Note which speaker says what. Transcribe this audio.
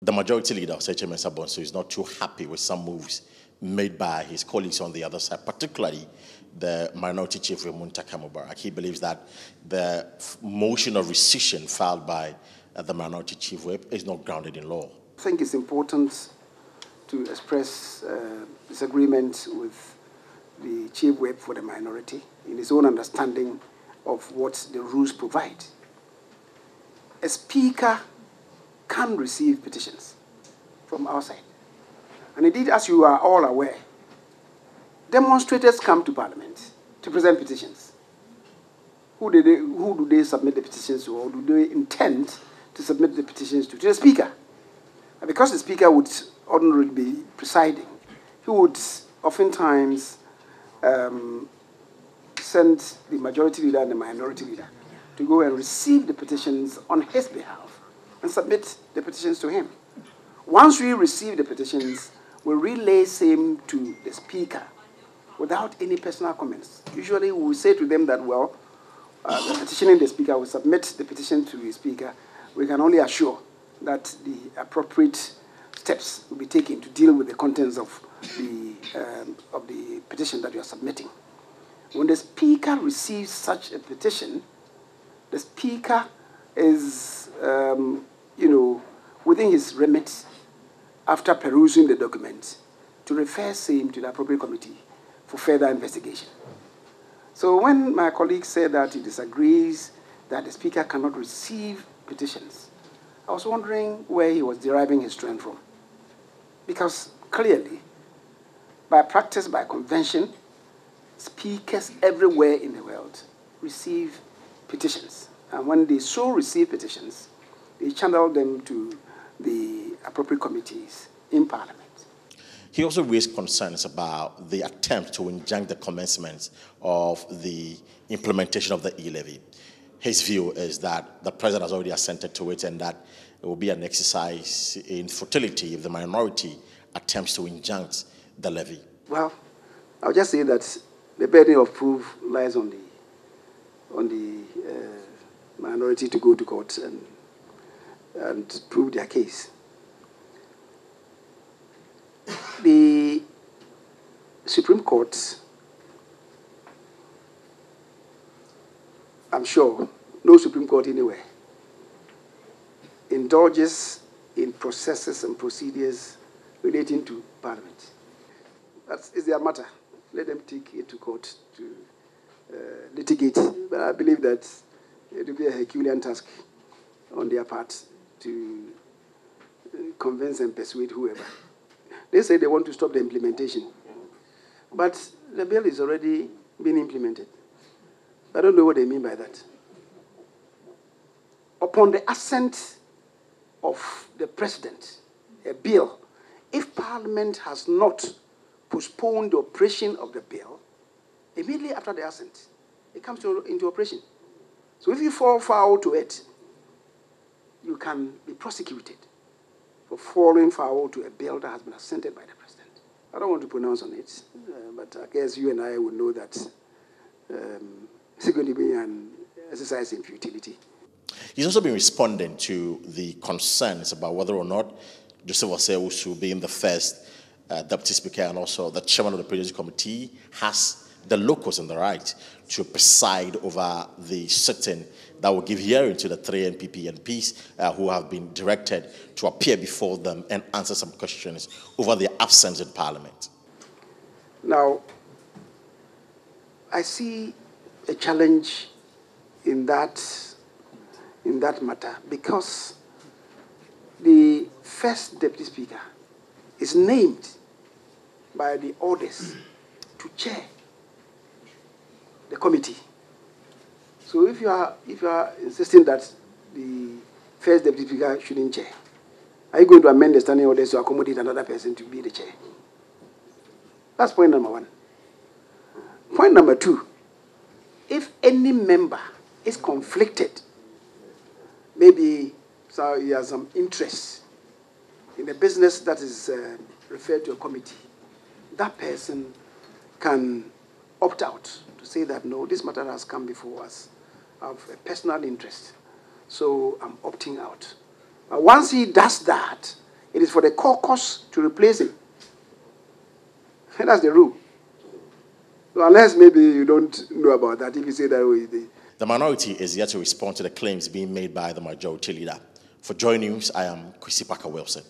Speaker 1: The majority leader, HMS Abonso, is not too happy with some moves made by his colleagues on the other side, particularly the minority chief, Muntaka Mubarak. He believes that the motion of rescission filed by the minority chief whip is not grounded in law.
Speaker 2: I think it's important to express disagreement with the chief whip for the minority in his own understanding of what the rules provide. A speaker can receive petitions from outside. And indeed, as you are all aware, demonstrators come to Parliament to present petitions. Who do they submit the petitions to, or do they intend to submit the petitions to? To the Speaker. And because the Speaker would ordinarily be presiding, he would oftentimes send the majority leader and the minority leader to go and receive the petitions on his behalf and submit the petitions to him. Once we receive the petitions, we relay same to the Speaker without any personal comments. Usually we will say to them that, well, the petitioning the Speaker will submit the petition to the Speaker. We can only assure that the appropriate steps will be taken to deal with the contents of the petition that you are submitting. When the Speaker receives such a petition, the Speaker is, within his remit, after perusing the document, to refer same to the appropriate committee for further investigation. So when my colleague said that he disagrees that the Speaker cannot receive petitions, I was wondering where he was deriving his strength from. Because clearly, by practice, by convention, speakers everywhere in the world receive petitions. And when they so receive petitions, they channel them to the appropriate committees in Parliament.
Speaker 1: He also raised concerns about the attempt to injunct the commencement of the implementation of the e-levy. His view is that the president has already assented to it and that it will be an exercise in futility if the minority attempts to injunct the levy.
Speaker 2: Well, I'll just say that the burden of proof lies on the minority to go to court and prove their case. The Supreme Court, I'm sure, no Supreme Court anywhere, indulges in processes and procedures relating to Parliament. That is their matter. Let them take it to court to litigate. But I believe that it will be a Herculean task on their part to convince and persuade whoever. They say they want to stop the implementation. But the bill is already being implemented. I don't know what they mean by that. Upon the assent of the president, a bill, if Parliament has not postponed the operation of the bill, immediately after the assent, it comes into operation. So if you fall foul to it, you can be prosecuted for falling foul to a bill that has been assented by the president. I don't want to pronounce on it, but I guess you and I would know that it's going to be an exercise in futility.
Speaker 1: He's also been responding to the concerns about whether or not Joseph Osei, being the first deputy speaker and also the chairman of the presidency committee, has the locus and the right to preside over the sitting that will give hearing to the 3 NPP MPs who have been directed to appear before them and answer some questions over their absence in Parliament.
Speaker 2: Now, I see a challenge in that matter because the first deputy speaker is named by the orders to chair the committee. So if you are insisting that the first deputy speaker shouldn't chair, are you going to amend the standing orders to accommodate another person to be the chair? That's point number one. Point number two, if any member is conflicted, maybe so he has some interest in the business that is referred to a committee, that person can opt out to say that, no, this matter has come before us. I have a personal interest, so I'm opting out. Once he does that, for the caucus to replace him. And that's the rule. So unless maybe you don't know about that, if you say that way.
Speaker 1: The minority is yet to respond to the claims being made by the majority leader. For Joy News, I am Kwesi Parker Wilson.